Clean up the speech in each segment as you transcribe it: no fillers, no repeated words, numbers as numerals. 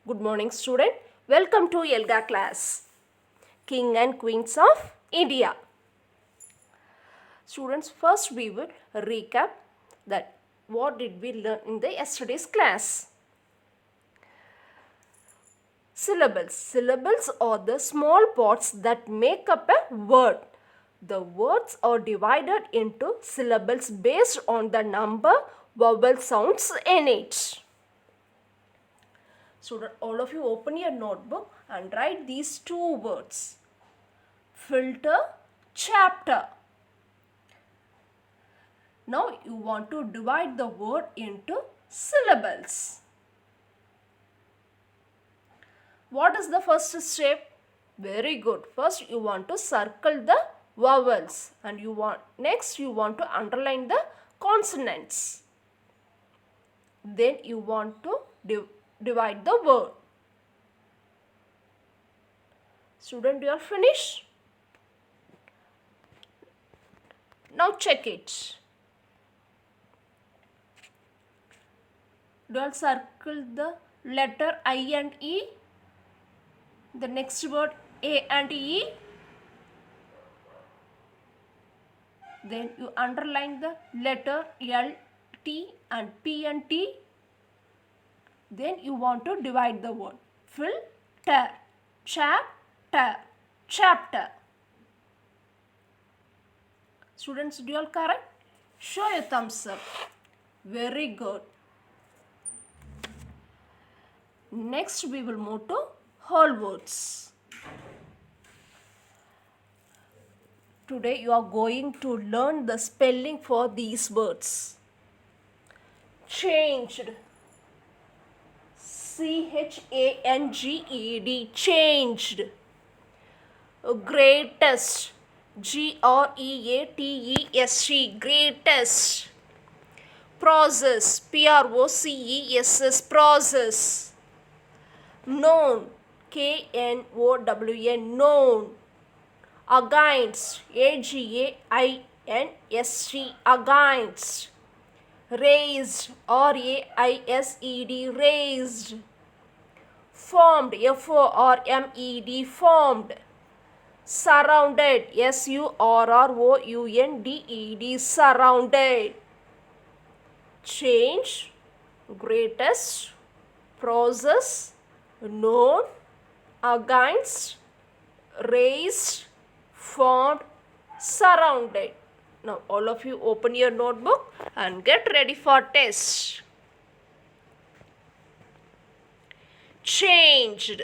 Good morning, student. Welcome to Elga class. King and Queens of India. Students, first we will recap that what did we learn in the yesterday's class. Syllables. Syllables are the small parts that make up a word. The words are divided into syllables based on the number vowel sounds in it. Student, all of you open your notebook and write these two words. Filter, chapter. Now you want to divide the word into syllables. What is the first step? Very good. First you want to circle the vowels and next you want to underline the consonants. Then you want to divide the word. Student, you are finished? Now check it. Do you circle the letter I and E? The next word A and E. Then you underline the letter L, T and P and T. Then you want to divide the word. Filter, chapter, chapter. Students, do you all correct? Show your thumbs up. Very good. Next we will move to whole words. Today you are going to learn the spelling for these words. Changed. C-H-A-N-G-E-D. Changed. Greatest. G-R-E-A-T-E-S-T. Greatest. Process. P-R-O-C-E-S-S. Process. Known. K-N-O-W-N. Known. Against. A-G-A-I-N-S-T. Against. Raised. R-A-I-S-E-D. Raised. Formed. F-O-R-M-E-D. Formed. Surrounded. S-U-R-R-O-U-N-D-E-D. Surrounded. Change. Greatest. Process. Known. Against. Raised. Formed. Surrounded. Now all of you open your notebook and get ready for test. Changed.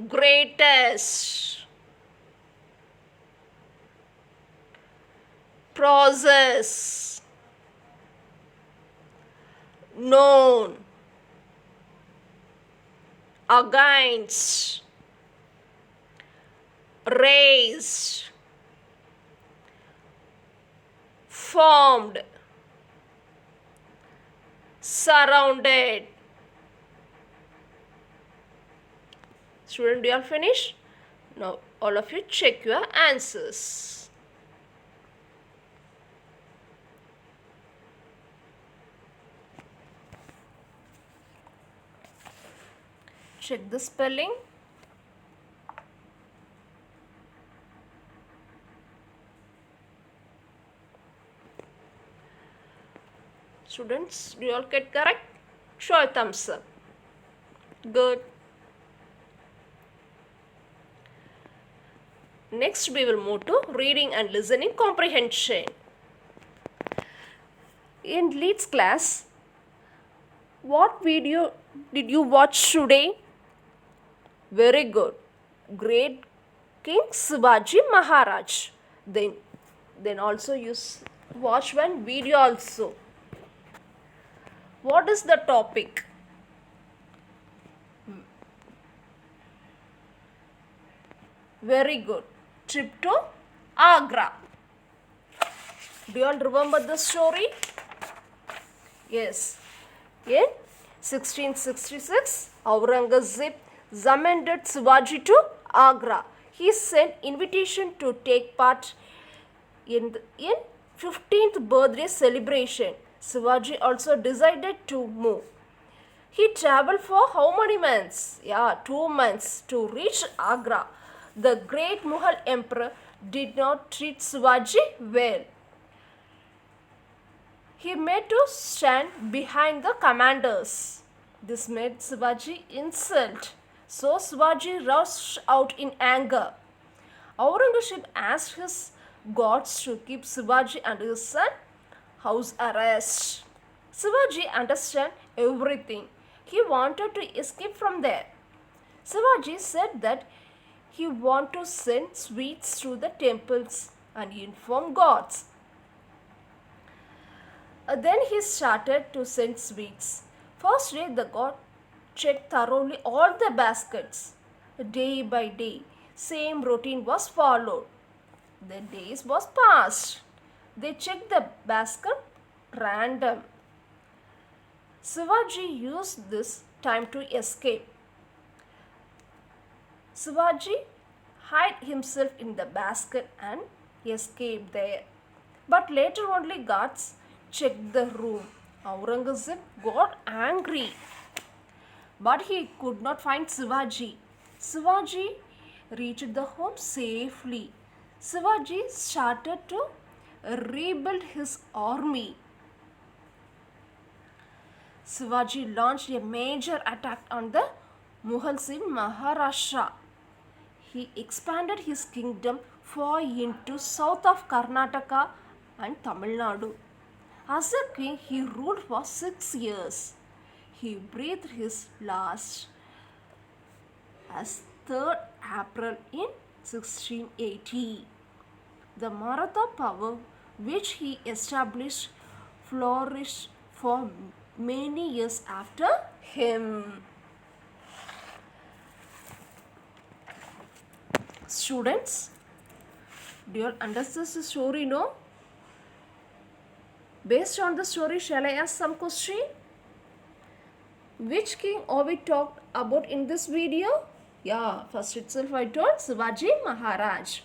Greatest. Process. Known. Against. Raised. Formed. Surrounded. Student, you are finished? Now all of you check your answers. Check the spelling. Students, do you all get correct? Show a thumbs up. Good. Next we will move to reading and listening comprehension. In Leeds class, what video did you watch today? Very good. Great King Shivaji Maharaj. Then also you watch one video also. What is the topic? Very good. Trip to Agra. Do you all remember the story? Yes. In 1666, Aurangzeb summoned Shivaji to Agra. He sent invitation to take part in 15th birthday celebration. Shivaji also decided to move. He traveled for how many months? Yeah, 2 months to reach Agra. The great Mughal emperor did not treat Shivaji well. He made to stand behind the commanders. This made Shivaji insult. So Shivaji rushed out in anger. Aurangzeb asked his guards to keep Shivaji and his son house arrest. Shivaji understood everything. He wanted to escape from there. Shivaji said that he wanted to send sweets to the temples and inform gods. Then he started to send sweets. First day, the god checked thoroughly all the baskets. Day by day, same routine was followed. The days was passed. They checked the basket random. Shivaji used this time to escape. Shivaji hid himself in the basket and escaped there. But later only guards checked the room. Aurangzeb got angry, but he could not find Shivaji. Shivaji reached the home safely. Shivaji started to rebuild his army. Shivaji launched a major attack on the Mughals in Maharashtra. He expanded his kingdom far into south of Karnataka and Tamil Nadu. As a king, he ruled for 6 years. He breathed his last as 3rd April in 1680. The Maratha power which he established flourished for many years after him. Students, do you all understand the story, no? Based on the story, shall I ask some question? Which king are we talked about in this video? Yeah, first itself I told Shivaji Maharaj.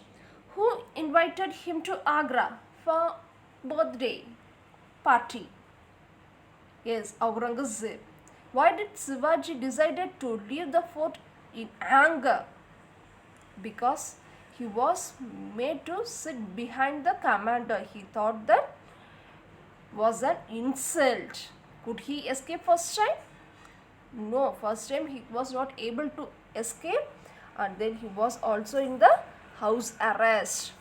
Who invited him to Agra for birthday party? Yes, Aurangzeb. Why did Shivaji decided to leave the fort in anger? Because he was made to sit behind the commander. He thought that was an insult. Could he escape first time? No, first time he was not able to escape, and then he was also in the house arrest.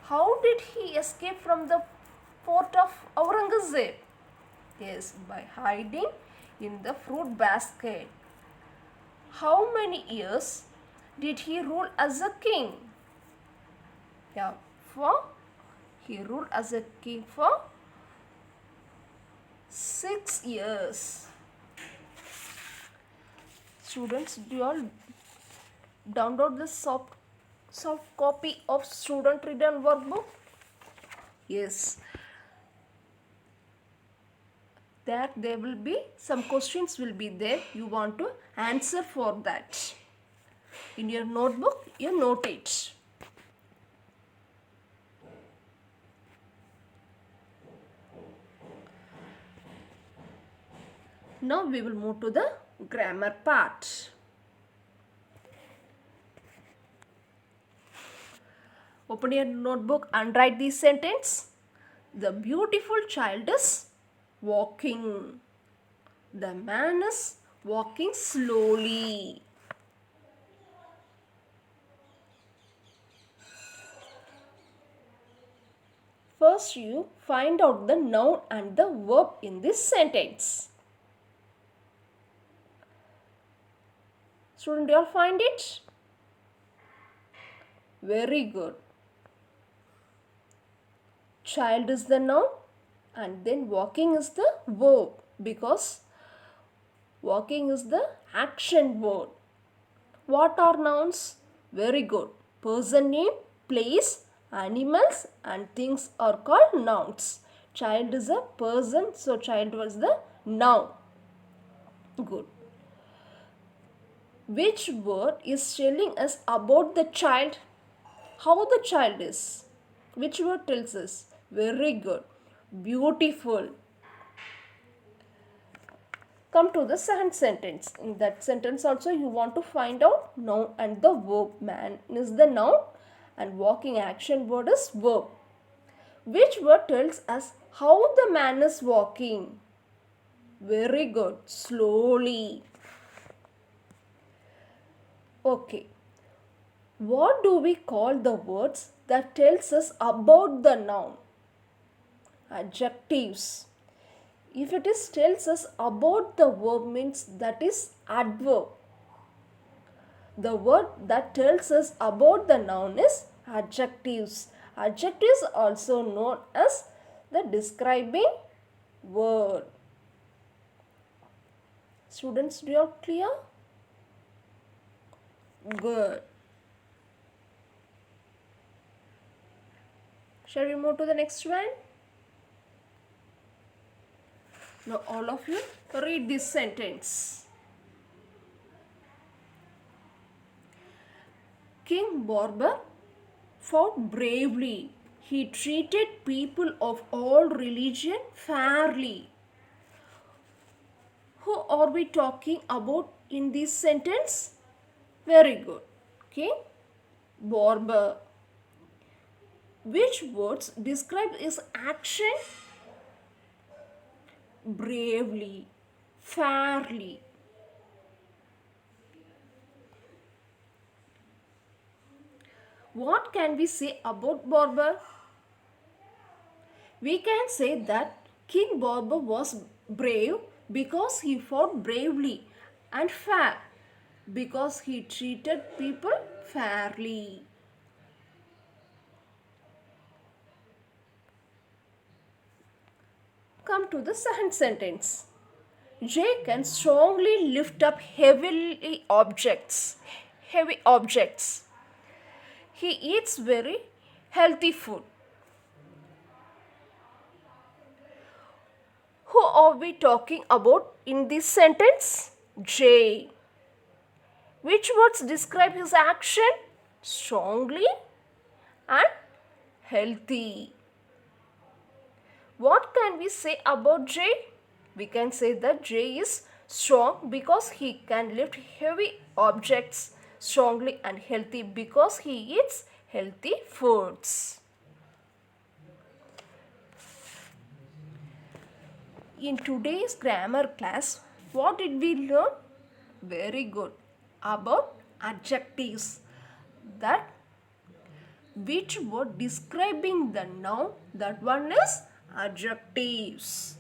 How did he escape from the fort of Aurangzeb? Yes, by hiding in the fruit basket. How many years did he rule as a king? Yeah, he ruled as a king for 6 years. Students, do you all download the soft copy of student written workbook? Yes. There will be some questions will be there. You want to answer for that. In your notebook, you note it. Now we will move to the grammar part. Open your notebook and write this sentence. The beautiful child is walking. The man is walking slowly. First, you find out the noun and the verb in this sentence. Student, do you all find it? Very good. Child is the noun and then walking is the verb, because walking is the action word. What are nouns? Very good. Person name, place, animals and things are called nouns. Child is a person, so child was the noun. Good. Which word is telling us about the child? How the child is? Which word tells us? Very good. Beautiful. Come to the second sentence. In that sentence also you want to find out noun and the verb. Man is the noun and walking action word is verb. Which word tells us how the man is walking? Very good. Slowly. Okay. What do we call the words that tells us about the noun? Adjectives. If it is tells us about the verb means that is adverb. The word that tells us about the noun is adjectives. Adjectives also known as the describing word. Students, do you all clear? Good. Shall we move to the next one? Now all of you read this sentence. King Borbar fought bravely. He treated people of all religion fairly. Who are we talking about in this sentence? Very good. King Borbar. Which words describe his action? Bravely, fairly. What can we say about Borbar? We can say that King Borbar was brave because he fought bravely and fair because he treated people fairly. Come to the second sentence. Jay can strongly lift up heavy objects. He eats very healthy food. Who are we talking about in this sentence? Jay. Which words describe his action? Strongly and healthy. What can we say about Jay? We can say that Jay is strong because he can lift heavy objects strongly and healthy because he eats healthy foods. In today's grammar class, what did we learn? Very good. About adjectives. That which word describing the noun, that one is adjectives.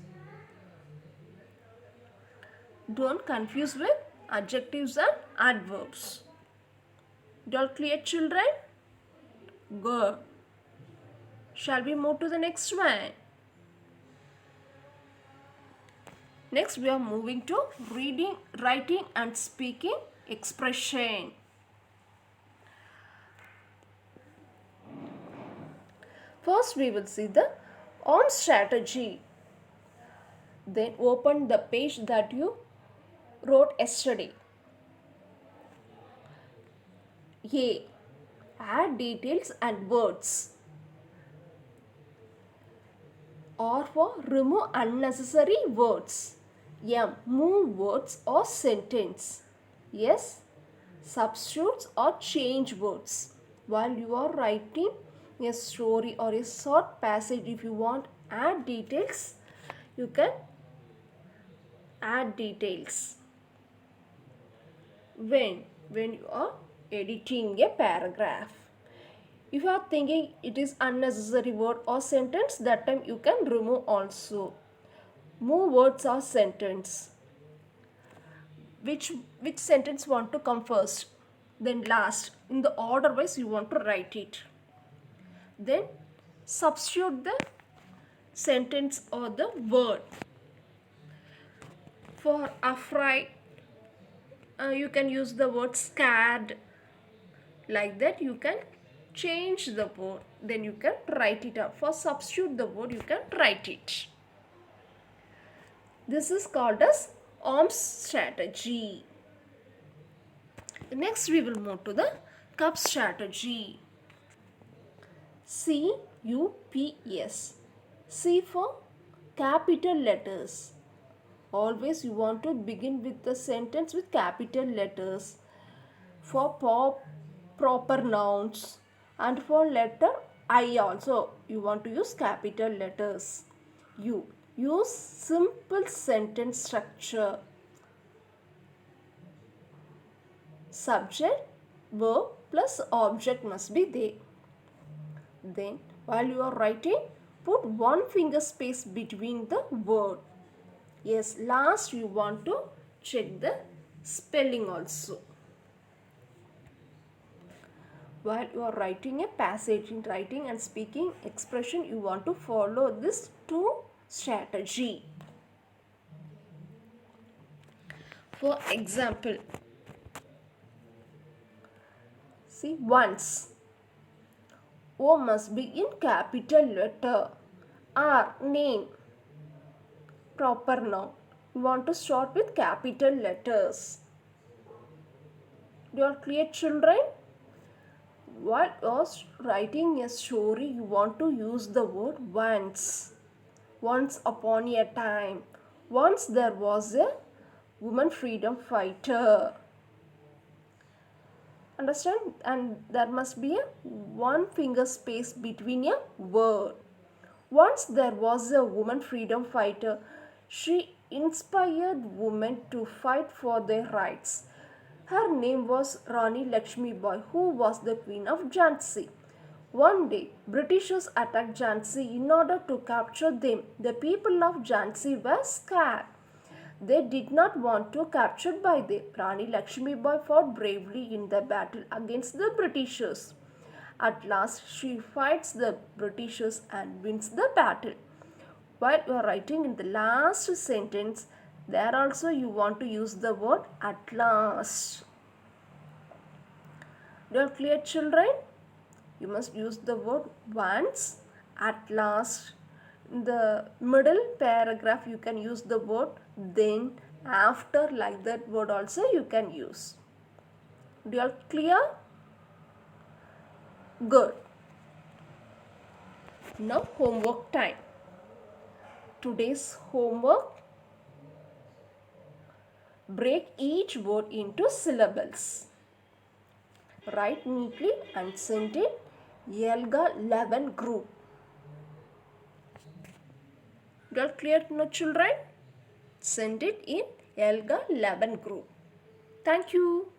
Don't confuse with adjectives and adverbs. All clear, children? Good. Shall we move to the next one? Next we are moving to reading, writing and speaking expression. First we will see the OM strategy. Then open the page that you wrote yesterday. A. Add details and words. R for remove unnecessary words. M. Move words or sentence. S. Substitutes or change words. While you are writing a story or a short passage, if you want add details, you can add details. When you are editing a paragraph. If you are thinking it is unnecessary word or sentence, that time you can remove also. Move words or sentence. Which sentence want to come first? Then last. In the order wise you want to write it. Then substitute the sentence or the word. For afraid, you can use the word scared. Like that you can change the word. Then you can write it up. For substitute the word, you can write it. This is called as OMS strategy. Next we will move to the CUP strategy. CUPS. C for capital letters. Always you want to begin with the sentence with capital letters. For proper nouns and for letter I also you want to use capital letters. You use simple sentence structure. Subject, verb plus object must be there. Then while you are writing, put one finger space between the word. Yes, last you want to check the spelling also. While you are writing a passage in writing and speaking expression, you want to follow this two strategy. For example, see once. O must be in capital letter. R, name, proper noun. You want to start with capital letters. You are clear, children? While you are writing a story, you want to use the word once. Once upon a time. Once there was a woman freedom fighter. Understand? And there must be a one finger space between a word. Once there was a woman freedom fighter. She inspired women to fight for their rights. Her name was Rani Lakshmi Bai, who was the queen of Jhansi. One day, Britishers attacked Jhansi in order to capture them. The people of Jhansi were scared. They did not want to captured by them. Rani Lakshmi Bai fought bravely in the battle against the Britishers. At last, she fights the Britishers and wins the battle. While you are writing in the last sentence, there also you want to use the word at last. You are clear, children? You must use the word once, at last. In the middle paragraph, you can use the word then, after, like that word also you can use. You are clear? Good. Now homework time. Today's homework, break each word into syllables. Write neatly and send it Elga 11 group. You are clear now, children? Send it in Elga 11 group. Thank you.